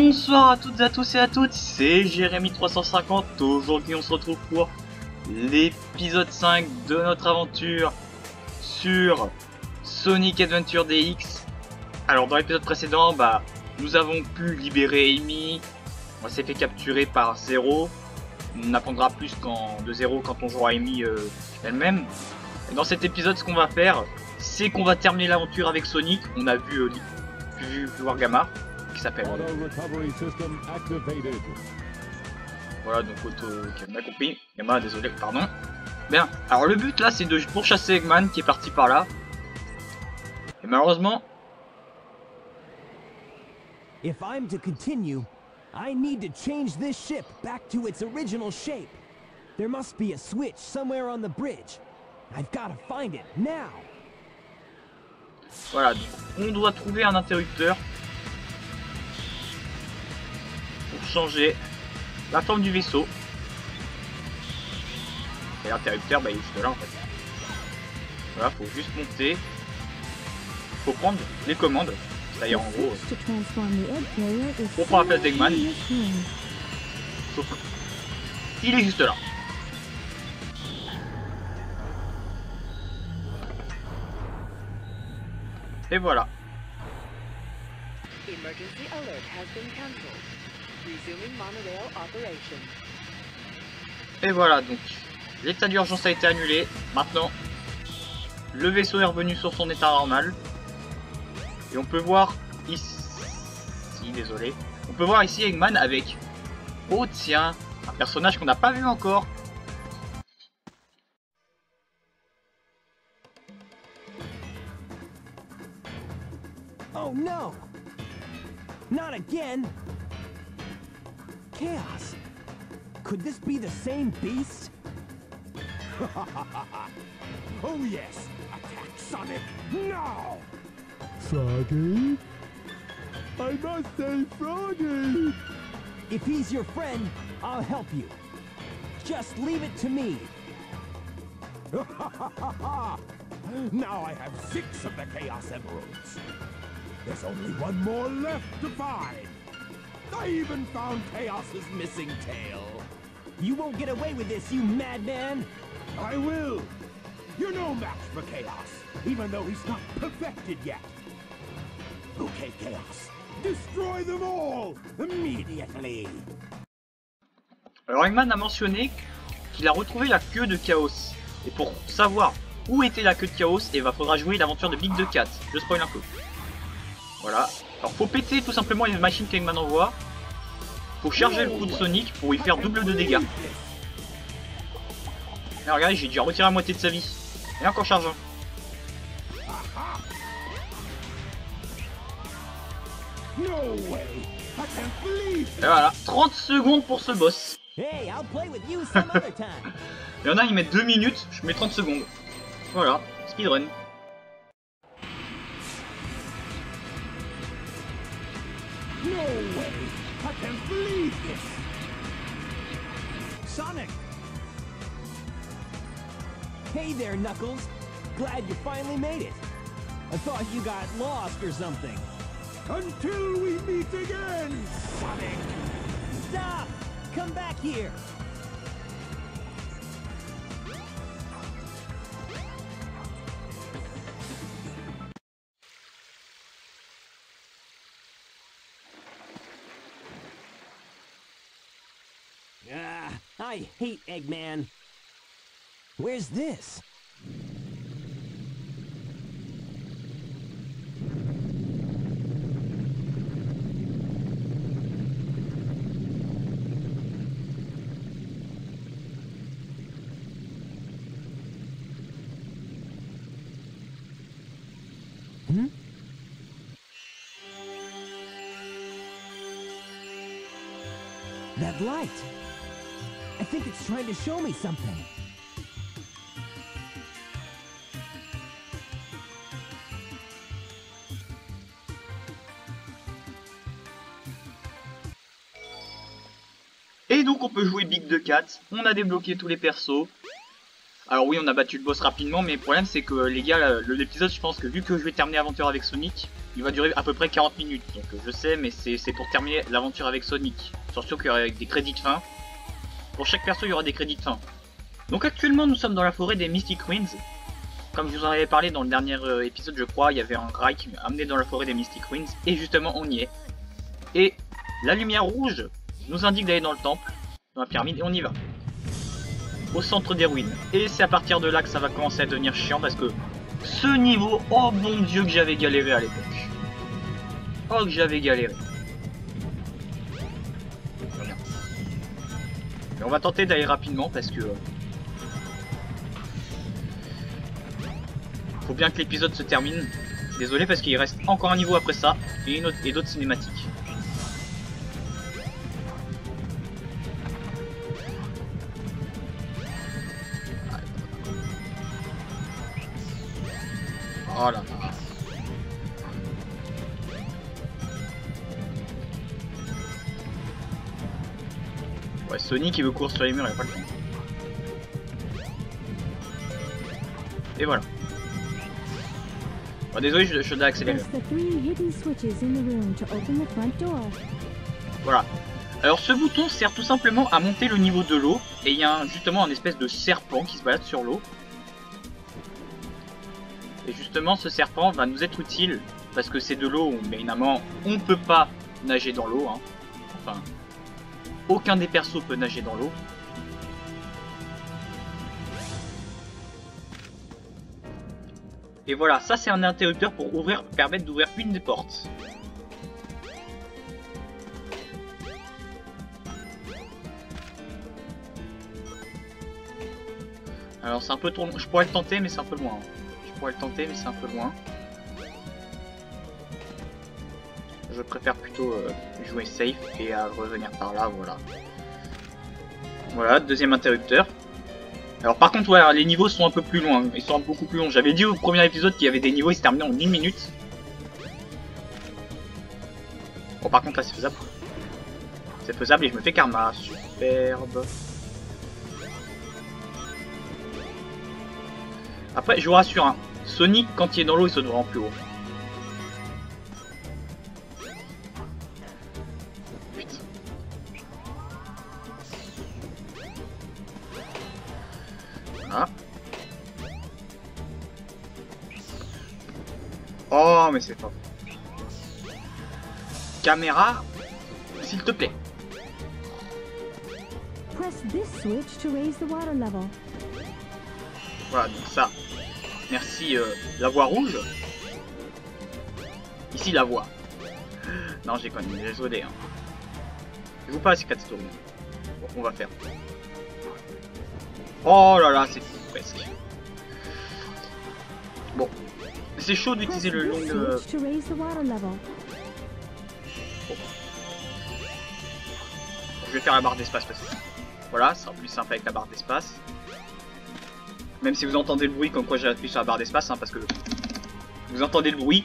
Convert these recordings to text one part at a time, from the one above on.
Bonsoir à toutes et à tous et à toutes, c'est Jérémy350. Aujourd'hui on se retrouve pour l'épisode 5 de notre aventure sur Sonic Adventure DX. Alors dans l'épisode précédent, nous avons pu libérer Amy. On s'est fait capturer par Zero. On apprendra plus de Zero quand on jouera Amy elle-même. Dans cet épisode, ce qu'on va faire, c'est qu'on va terminer l'aventure avec Sonic. On a vu voir Gamma, qui s'appelle... Voilà, donc on a compris. Gamma, désolé, pardon. Bien, alors le but là, c'est de pourchasser Eggman qui est parti par là. Et malheureusement... If I'm to continue, I need to change this ship back to its original shape. There must be a switch somewhere on the bridge. I've got to find it now. Voilà, donc on doit trouver un interrupteur pour changer la forme du vaisseau. Et l'interrupteur, il est juste là en fait. Voilà, faut juste monter. Faut prendre les commandes. D'ailleurs, en gros, on prend la place d'Eggman. Sauf il est juste là. Et voilà. Et voilà, donc l'état d'urgence a été annulé. Maintenant, le vaisseau est revenu sur son état normal. Et on peut voir ici, désolé, on peut voir ici Eggman avec, oh tiens, un personnage qu'on n'a pas vu encore. Oh no! Not again! Chaos! Could this be the same beast? Oh yes! Attack Sonic now! Froggy? I must say Froggy! If he's your friend, I'll help you. Just leave it to me. Now I have 6 of the Chaos Emeralds. There's only one more left to find. I even found Chaos's missing tail. You won't get away with this, you madman! I will. You're no match for Chaos, even though he's not perfected yet. Okay, Chaos. Destroy them all immediately. Alors Eggman a mentionné qu'il a retrouvé la queue de Chaos. Et pour savoir où était la queue de Chaos, il faudra jouer l'aventure de Big the Cat. Je spoil un peu. Voilà. Alors faut péter tout simplement les machines qu'Eggman envoie. Faut charger le coup de Sonic pour lui faire double de dégâts. Et regardez, j'ai dû retirer la moitié de sa vie. Et encore chargeant. Et voilà, 30 secondes pour ce boss. Hey, I'll play with you some other time. Il y en a, ils mettent 2 minutes, je mets 30 secondes. Voilà, speedrun. No way! I can't believe this! Sonic! Hey there, Knuckles. Glad you finally made it. I thought you got lost or something. Until we meet again, Sonic! Stop! Come back here! I hate Eggman. Where's this? That light. I think it's trying to show me something. Et donc on peut jouer Big the Cat. On a débloqué tous les persos. Alors oui, on a battu le boss rapidement, mais le problème c'est que les gars, l'épisode, je pense que vu que je vais terminer l'aventure avec Sonic, il va durer à peu près 40 minutes. Donc je sais, mais c'est pour terminer l'aventure avec Sonic. Surtout qu'il y aura des crédits de fin. Pour chaque perso, il y aura des crédits de fin. Donc actuellement, nous sommes dans la forêt des Mystic Ruins. Comme je vous en avais parlé dans le dernier épisode, je crois, il y avait un rail qui m'a amené dans la forêt des Mystic Ruins. Et justement, on y est. Et la lumière rouge nous indique d'aller dans le temple, dans la pyramide, et on y va. Au centre des ruines. Et c'est à partir de là que ça va commencer à devenir chiant parce que ce niveau, oh mon dieu que j'avais galéré à l'époque. Oh que j'avais galéré. Mais on va tenter d'aller rapidement parce que... faut bien que l'épisode se termine. Désolé parce qu'il reste encore un niveau après ça et d'autres cinématiques. Oh là là. Ouais, Sonic il veut courir sur les murs, il a pas le temps. Et voilà. Bon, désolé, je dois accélérer. Voilà. Alors ce bouton sert tout simplement à monter le niveau de l'eau. Et il y a justement un espèce de serpent qui se balade sur l'eau. Et justement ce serpent va nous être utile. Parce que c'est de l'eau, mais évidemment on ne peut pas nager dans l'eau. Hein. Enfin, aucun des persos peut nager dans l'eau. Et voilà, ça c'est un interrupteur pour permettre d'ouvrir une des portes. Alors c'est un peu trop long, je pourrais le tenter mais c'est un peu loin. Je préfère plutôt jouer safe et revenir par là, voilà. Voilà, deuxième interrupteur. Alors par contre, voilà, les niveaux sont un peu plus loin, ils sont beaucoup plus longs. J'avais dit au premier épisode qu'il y avait des niveaux, ils se terminaient en 1 minute. Bon par contre là c'est faisable. C'est faisable et je me fais karma, superbe. Après, je vous rassure, hein, Sonic quand il est dans l'eau il se rend plus haut. Voilà. Oh mais c'est pas... Caméra, s'il te plaît. Voilà, donc ça. Merci la voie rouge. Ici la voie. Non j'ai connu, désolé. Hein. Je vous passe ces 4 tours. Bon, on va faire. Oh là là, c'est presque. Bon, c'est chaud d'utiliser le long. Bon. Je vais faire la barre d'espace parce que voilà, ça sera plus simple avec la barre d'espace. Même si vous entendez le bruit, comme quoi j'ai appuyé sur la barre d'espace, hein, parce que vous entendez le bruit.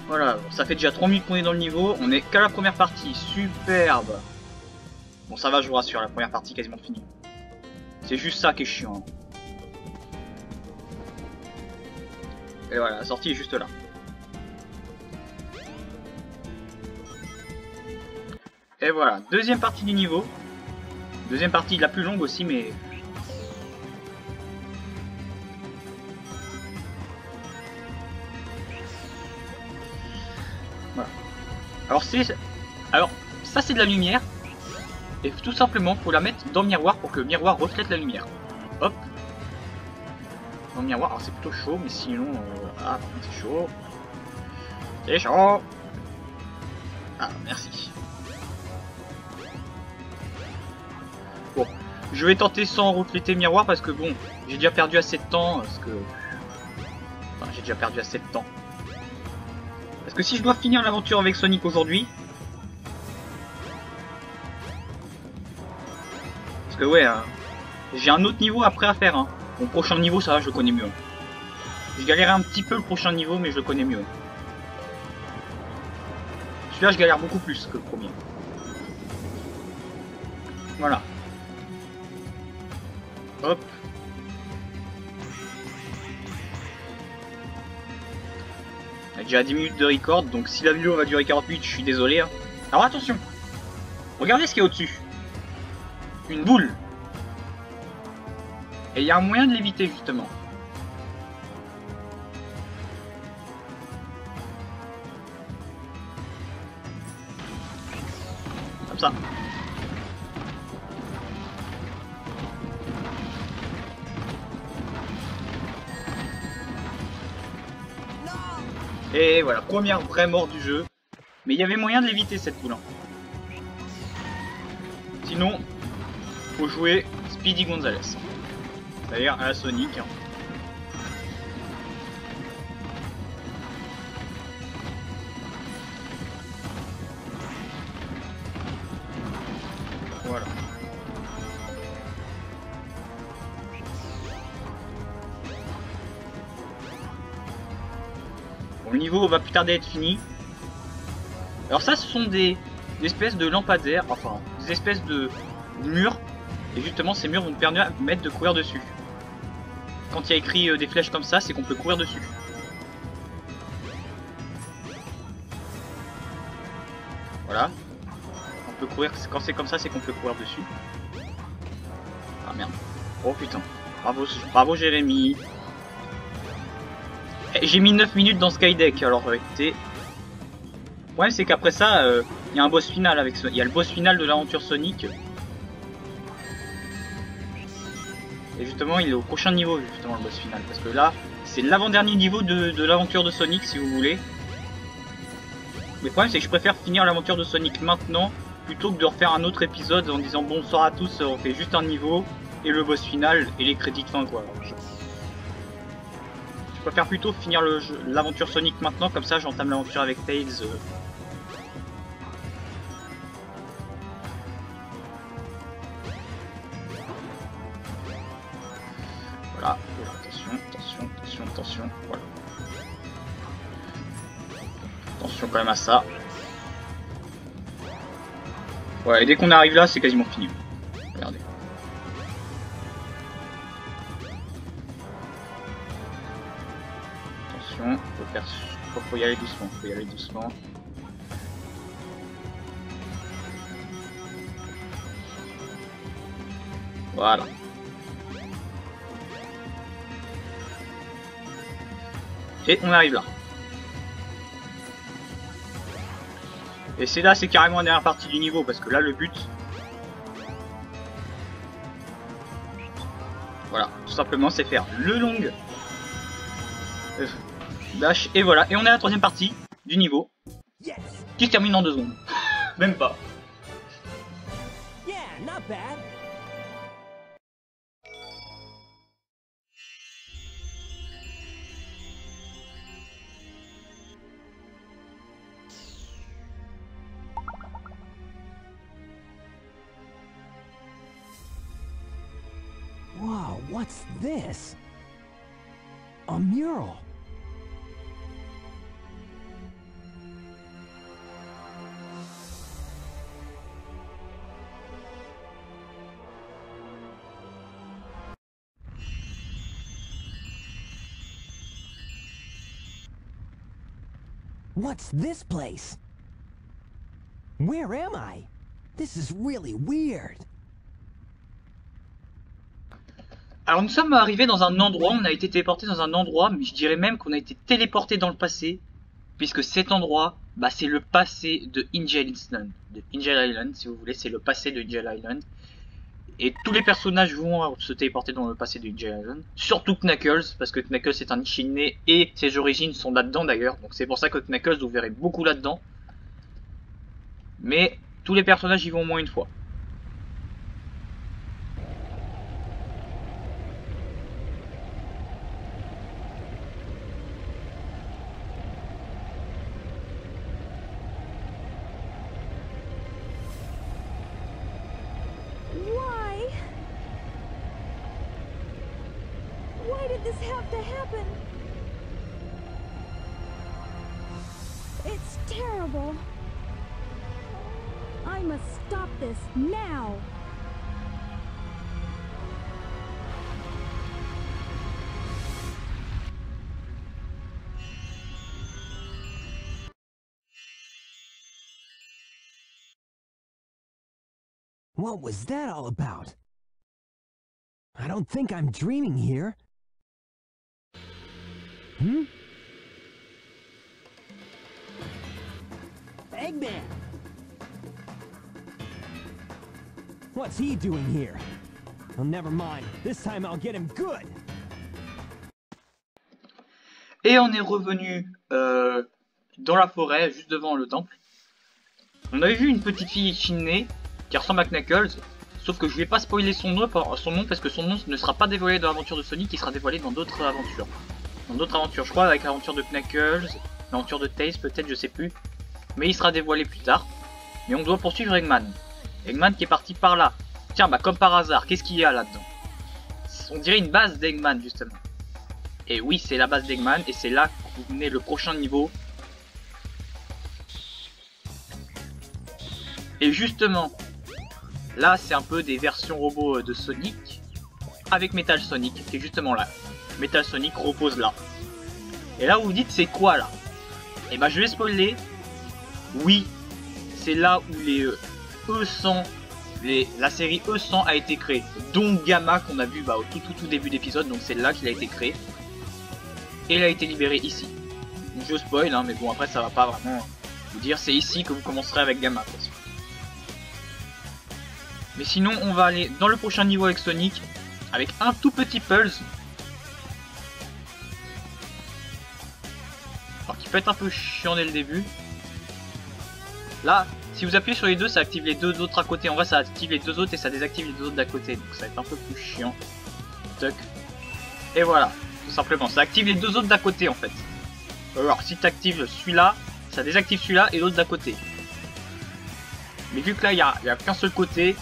Voilà, ça fait déjà 3 minutes qu'on est dans le niveau, on est qu'à la première partie, superbe. Bon ça va, je vous rassure, la première partie quasiment finie. C'est juste ça qui est chiant. Et voilà, la sortie est juste là. Et voilà, deuxième partie du niveau. Deuxième partie la plus longue aussi, mais... Voilà. Alors ça c'est de la lumière. Et tout simplement, faut la mettre dans le miroir pour que le miroir reflète la lumière. Hop. Dans le miroir, alors c'est plutôt chaud, mais sinon... ah, c'est chaud. C'est chaud. Ah, merci. Bon, je vais tenter sans refléter le miroir parce que bon, j'ai déjà perdu assez de temps. Parce que... Enfin, j'ai déjà perdu assez de temps. Parce que si je dois finir l'aventure avec Sonic aujourd'hui... Parce que ouais, j'ai un autre niveau après à faire. Hein. Mon prochain niveau, ça va, je le connais mieux. Je galérais un petit peu le prochain niveau, mais je le connais mieux. Celui-là, je galère beaucoup plus que le premier. Voilà. Hop. a déjà 10 minutes de record, donc si la vidéo va durer 40 minutes, je suis désolé. Hein. Alors attention, regardez ce qu'il y a au-dessus. Une boule. Et il y a un moyen de l'éviter justement. Comme ça. Et voilà, première vraie mort du jeu. Mais il y avait moyen de l'éviter cette boule. Sinon, faut jouer Speedy Gonzales. C'est-à-dire à la Sonic. Voilà. Bon, le niveau va plus tarder à être fini. Alors ça, ce sont des espèces de lampadaires, enfin, des espèces de murs. Et justement, ces murs vont me permettre de courir dessus. Quand il y a écrit des flèches comme ça, c'est qu'on peut courir dessus. Voilà. On peut courir, quand c'est comme ça, c'est qu'on peut courir dessus. Ah merde. Oh putain. Bravo, bravo Jérémy. J'ai mis 9 minutes dans Skydeck, alors écoutez. Le problème c'est qu'après ça, il y a un boss final avec il y a le boss final de l'aventure Sonic. Et justement, il est au prochain niveau, justement, le boss final. Parce que là, c'est l'avant-dernier niveau de l'aventure de Sonic, si vous voulez. Mais le problème, c'est que je préfère finir l'aventure de Sonic maintenant, plutôt que de refaire un autre épisode en disant bonsoir à tous, on fait juste un niveau, et le boss final, et les crédits de fin, quoi. Je préfère plutôt finir l'aventure Sonic maintenant, comme ça, j'entame l'aventure avec Tails. Voilà, attention, voilà. Attention quand même à ça. Ouais, et dès qu'on arrive là, c'est quasiment fini. Regardez. Attention, faut y aller doucement, Voilà. Et on arrive là. Et c'est là, c'est carrément la dernière partie du niveau, parce que là, le but... Voilà, tout simplement, c'est faire le long dash, et voilà. Et on est à la troisième partie du niveau, qui se termine en 2 secondes. Même pas. Yeah, not bad. Wow, what's this? A mural. What's this place? Where am I? This is really weird. Alors nous sommes arrivés dans un endroit, on a été téléporté dans un endroit, mais je dirais même qu'on a été téléporté dans le passé, puisque cet endroit, bah, c'est le passé de Angel Island. De Angel Island, si vous voulez, c'est le passé de Angel Island. Et tous les personnages vont se téléporter dans le passé de Angel Island, surtout Knuckles, parce que Knuckles est un Echidné et ses origines sont là-dedans d'ailleurs, donc c'est pour ça que Knuckles, vous verrez beaucoup là-dedans. Mais tous les personnages y vont au moins une fois. Why did this have to happen? It's terrible. I must stop this now. What was that all about? I don't think I'm dreaming here. Hmm? Eggman! What's he doing here? Oh, never mind. This time I'll get him good. Et on est revenu dans la forêt, juste devant le temple. On avait vu une petite fille chinée qui ressemble à Knuckles, sauf que je vais pas spoiler son nom parce que son nom ne sera pas dévoilé dans l'aventure de Sonic, il sera dévoilé dans d'autres aventures. Dans d'autres aventures, je crois, avec l'aventure de Knuckles, l'aventure de Tails peut-être, je sais plus. Mais il sera dévoilé plus tard. Mais on doit poursuivre Eggman. Eggman qui est parti par là. Tiens, bah comme par hasard, qu'est-ce qu'il y a là-dedans? On dirait une base d'Eggman justement. Et oui, c'est la base d'Eggman, et c'est là que vous venez le prochain niveau. Et justement, là c'est un peu des versions robots de Sonic, avec Metal Sonic, qui est justement là. Metal Sonic repose là. Et là vous vous dites c'est quoi là? Et bah je vais spoiler. Oui, c'est là où les E100, la série E100 a été créée. Dont Gamma qu'on a vu au tout début d'épisode, donc c'est là qu'il a été créé. Et il a été libéré ici. Donc, je spoil, hein, mais bon après ça va pas vraiment vous dire, c'est ici que vous commencerez avec Gamma. Mais sinon on va aller dans le prochain niveau avec Sonic, avec un tout petit pulse. Alors qui peut être un peu chiant dès le début. Là, si vous appuyez sur les deux, ça active les deux autres à côté. En vrai ça active les deux autres et ça désactive les deux autres d'à côté. Donc ça va être un peu plus chiant. Tuck. Et voilà, tout simplement, ça active les deux autres d'à côté en fait. Alors si tu actives celui-là, ça désactive celui-là et l'autre d'à côté. Mais vu que là il y a qu'un seul côté,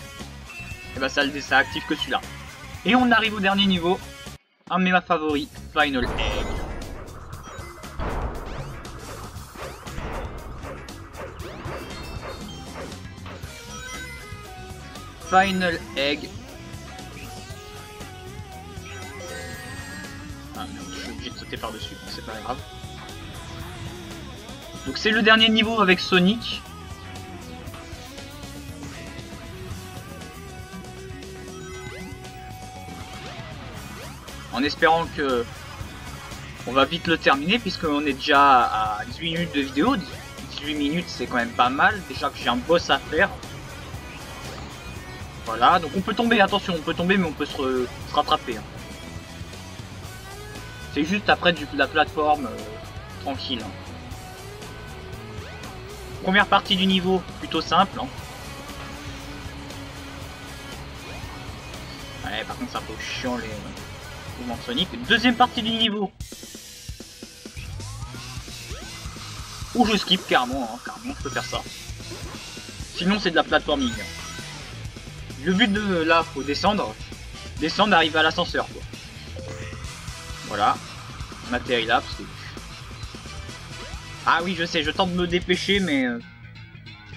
et bah ça active que celui-là. Et on arrive au dernier niveau, un de mes favoris, Final Egg. Final Egg. Ah merde, je suis obligé de sauter par-dessus, c'est pas grave. Donc c'est le dernier niveau avec Sonic. En espérant que on va vite le terminer puisqu'on est déjà à 18 minutes de vidéo. 18 minutes c'est quand même pas mal, déjà que j'ai un boss à faire. Voilà, donc on peut tomber, attention, on peut tomber mais on peut se rattraper. Hein. C'est juste après de la plateforme tranquille. Hein. Première partie du niveau, plutôt simple. Hein. Ouais, par contre c'est un peu chiant les mouvements de Sonic. Deuxième partie du niveau. Ou je skip carrément, hein, carrément je peux faire ça. Sinon c'est de la plateforming. Le but de là, faut descendre. Descendre, arriver à l'ascenseur quoi. Voilà. On atterrit là parce que... Ah oui je sais, je tente de me dépêcher mais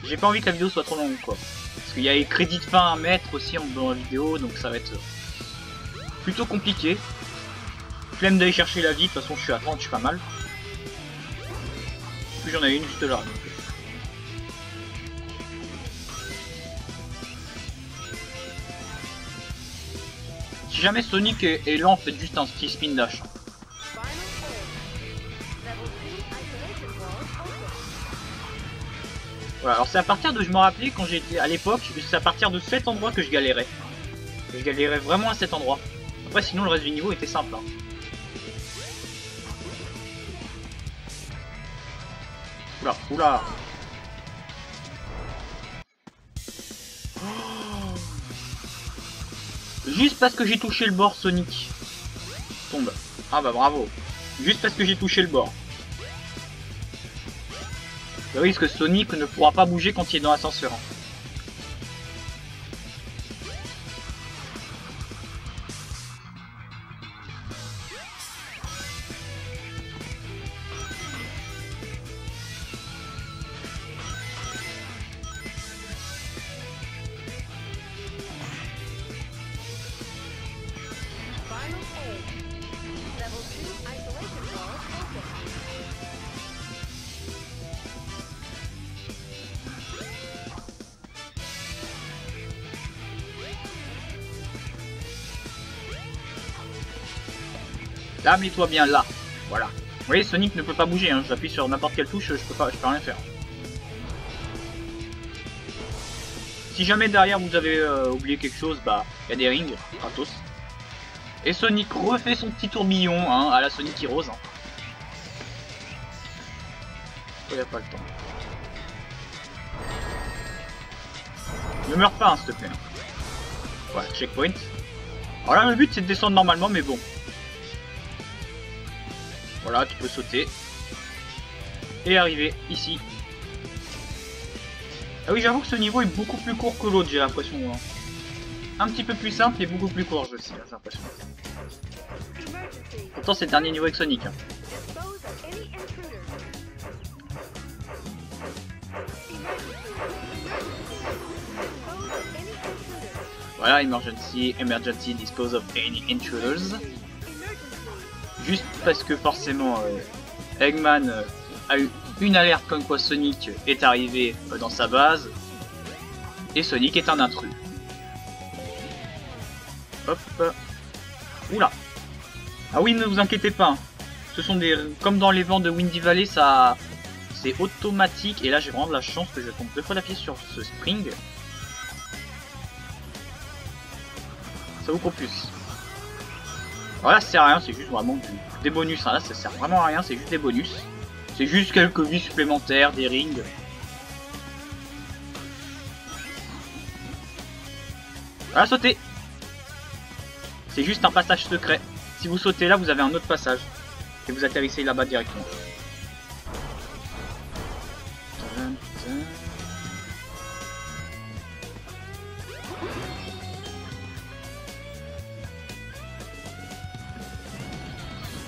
j'ai pas envie que la vidéo soit trop longue quoi. Parce qu'il y a les crédits de fin à mettre aussi dans la vidéo, donc ça va être plutôt compliqué. Flemme d'aller chercher la vie, de toute façon je suis à 30, je suis pas mal. Puis j'en ai une juste là. Donc. Si jamais Sonic est lent, faites juste un petit spin dash. Voilà, alors c'est à partir de, je me rappelais quand j'étais à l'époque, c'est à partir de cet endroit que je galérais. Je galérais vraiment à cet endroit. Après sinon le reste du niveau était simple. Hein. Oula, oula. Oh. Juste parce que j'ai touché le bord, Sonic tombe. Ah bah bravo. Juste parce que j'ai touché le bord. Le risque que Sonic ne pourra pas bouger quand il est dans l'ascenseur. Là, mets-toi bien là. Voilà. Vous voyez, Sonic ne peut pas bouger, hein. J'appuie sur n'importe quelle touche, je peux rien faire. Si jamais derrière vous avez oublié quelque chose, bah, il y a des rings, gratos. Et Sonic refait son petit tourbillon, hein, à la Sonic Heroes. Hein. Il n'y a pas le temps. Ne meurs pas, hein, s'il te plaît. Voilà, checkpoint. Alors là, le but c'est de descendre normalement, mais bon. Voilà, tu peux sauter. Et arriver ici. Ah oui, j'avoue que ce niveau est beaucoup plus court que l'autre, j'ai l'impression. Hein. Un petit peu plus simple et beaucoup plus court, je sais, j'ai l'impression. Pourtant, c'est le dernier niveau avec Sonic. Hein. Voilà, emergency, dispose of any intruders. Juste parce que forcément, Eggman a eu une alerte comme quoi Sonic est arrivé dans sa base. Et Sonic est un intrus. Hop. Oula. Ah oui, ne vous inquiétez pas. Hein. Ce sont des... Comme dans les vents de Windy Valley, ça... C'est automatique. Et là, j'ai vraiment de la chance que je tombe 2 fois d'affilée sur ce spring. Ça vous propulse. Voilà, ça sert à rien, c'est juste vraiment des bonus. Hein. Là, ça sert vraiment à rien, c'est juste des bonus. C'est juste quelques vies supplémentaires, des rings. Voilà, sauter. C'est juste un passage secret. Si vous sautez là, vous avez un autre passage. Et vous atterrissez là-bas directement.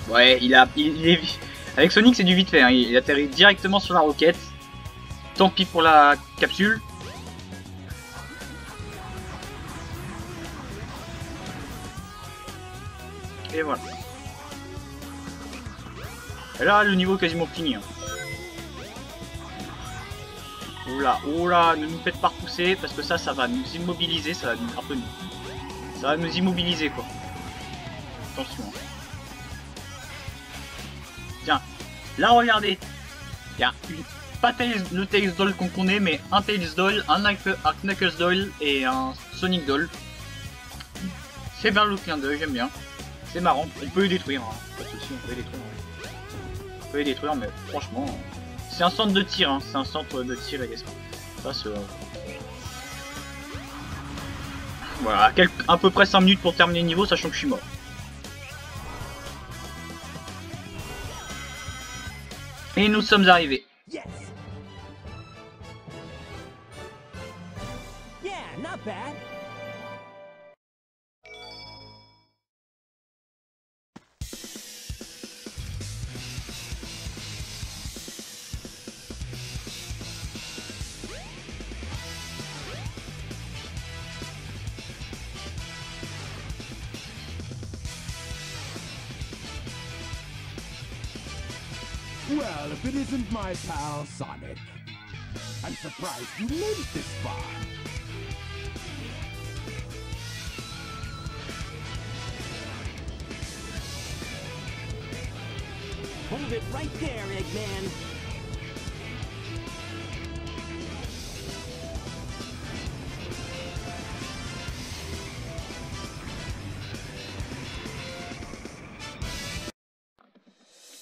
Ouais, il est... Avec Sonic, c'est du vite fait. Hein. Il atterrit directement sur la roquette. Tant pis pour la capsule. Et voilà. Et là, le niveau est quasiment fini. Hein. Oula, oula, ne nous faites pas repousser parce que ça va nous immobiliser. Ça va nous... Un peu nous. Ça va nous immobiliser, quoi. Attention. Hein. Tiens, là regardez, il y a une, pas le Tails Doll qu'on connaît, mais un Tails Doll, un Knuckles Doll et un Sonic Doll. C'est bien le clin d'œil, j'aime bien. C'est marrant, on peut les détruire, hein. Pas de soucis, on peut les détruire. On peut les détruire, mais franchement, c'est un centre de tir, hein. C'est un centre de tir et d'espace. Ça, c'est... Voilà, à peu près 5 minutes pour terminer le niveau, sachant que je suis mort. Et nous sommes arrivés. Yes. Yeah, not bad. Well, if it isn't my pal Sonic. I'm surprised you made it this far. Hold it right there, Eggman.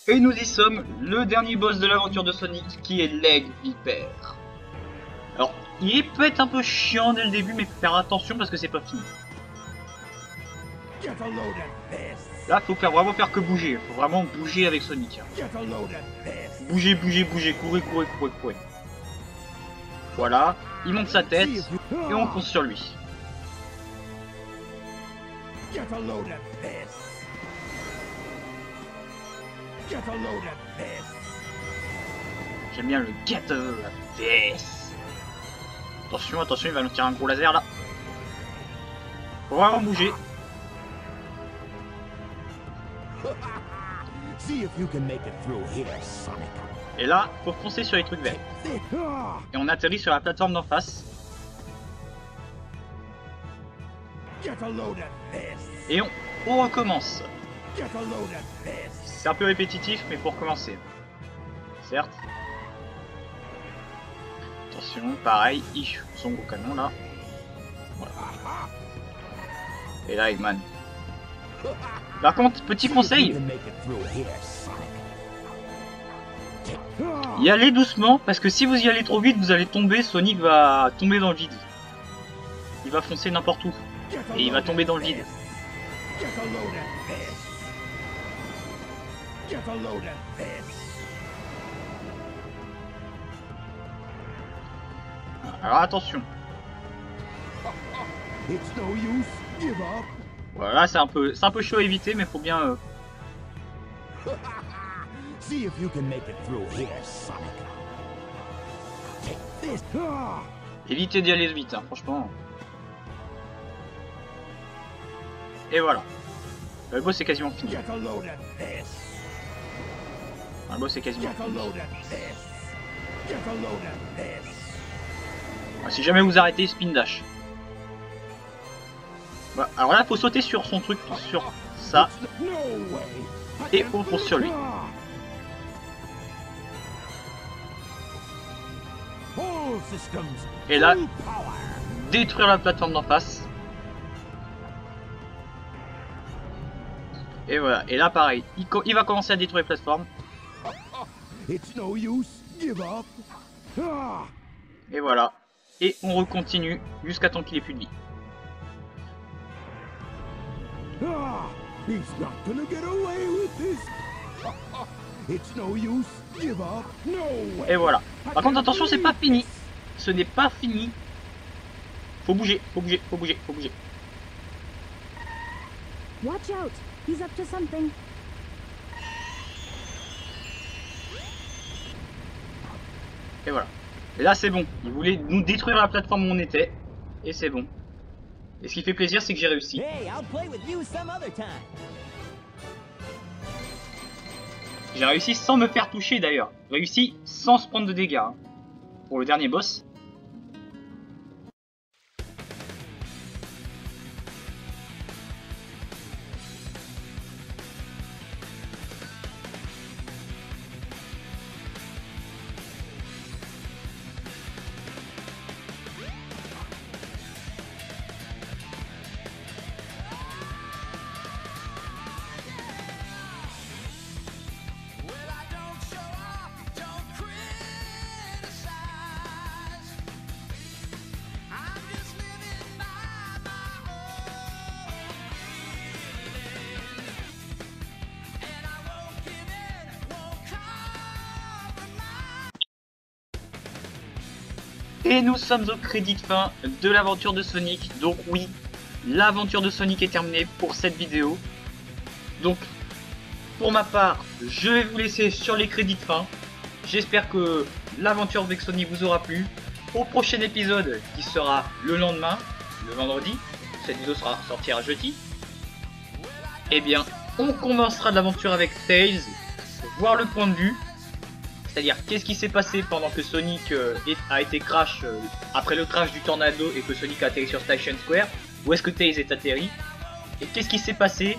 Et nous y sommes, le dernier boss de l'aventure de Sonic, qui est l'Egg Viper. Alors, il peut être un peu chiant dès le début, mais faut faire attention parce que c'est pas fini. Là, faut vraiment faire que bouger, faut vraiment bouger avec Sonic. Bouger, bouger, bouger, courir, courir, courir, courir. Voilà, il monte sa tête, et on fonce sur lui. J'aime bien le get a load of this. Attention, attention, il va nous tirer un gros laser là. Faut vraiment bouger. Et là, faut foncer sur les trucs verts. Et on atterrit sur la plateforme d'en face. Et on recommence. Get a load of this. C'est un peu répétitif, mais pour commencer. Certes. Attention, pareil, il shoot son gros canon là. Voilà. Et là, Eggman. Par contre, petit conseil, y allez doucement, parce que si vous y allez trop vite, vous allez tomber, Sonic va tomber dans le vide. Il va foncer n'importe où. Et il va tomber dans le vide. Get a load of this. Get a load of this. Alors attention. It's no use. Give up. Voilà, c'est un peu chaud à éviter, mais faut bien... See if you can make it through here, Sonic. Take this. Ah! éviter d'y aller vite, hein, franchement. Et voilà. Le boss est quasiment fini. Get a load of this. Le boss est quasiment Get a fini. load of this. Get a load of this. Si jamais vous arrêtez, spin dash. Voilà. Alors là, faut sauter sur son truc, sur ça, No way. et on fonce sur lui. Ah! All systems. Et là, full power. détruire la plateforme d'en face. Et voilà. Et là, pareil, il va commencer à détruire les plateformes. It's no use. Give up. Ah! Et voilà. Et on recontinue jusqu'à temps qu'il ait plus de vie. Ah! He's not gonna get away with this. It's no use. Give up. No way. Et voilà. Par contre, attention, c'est pas fini. Ce n'est pas fini. Faut bouger, faut bouger, faut bouger, faut bouger. Watch out. He's up to something. Et voilà. Et là, c'est bon. Il voulait nous détruire la plateforme où on était. Et c'est bon. Et ce qui fait plaisir, c'est que j'ai réussi. Hey, I'll play with you some other time. J'ai réussi sans me faire toucher d'ailleurs. J'ai réussi sans se prendre de dégâts. Hein, pour le dernier boss. Et nous sommes au crédit de fin de l'aventure de Sonic. Donc oui, l'aventure de Sonic est terminée pour cette vidéo. Donc, pour ma part, je vais vous laisser sur les crédits de fin. J'espère que l'aventure avec Sonic vous aura plu. Au prochain épisode, qui sera le lendemain, le vendredi, cette vidéo sortira jeudi, eh bien, on commencera l'aventure avec Tails, voir le point de vue. C'est-à-dire, qu'est-ce qui s'est passé pendant que Sonic a été crash, après le crash du tornado et que Sonic a atterri sur Station Square. Où est-ce que Tails est atterri? Et qu'est-ce qui s'est passé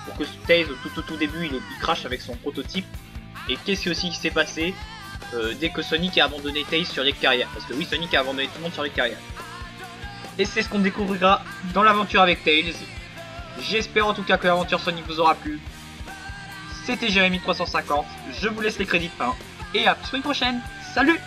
pour que Tails, au tout début, il crash avec son prototype. Et qu'est-ce aussi qui s'est passé dès que Sonic a abandonné Tails sur les carrières. Parce que oui, Sonic a abandonné tout le monde sur les carrières. Et c'est ce qu'on découvrira dans l'aventure avec Tails. J'espère en tout cas que l'aventure Sonic vous aura plu. C'était Jérémy 350, je vous laisse les crédits de fin, et à la semaine prochaine, salut!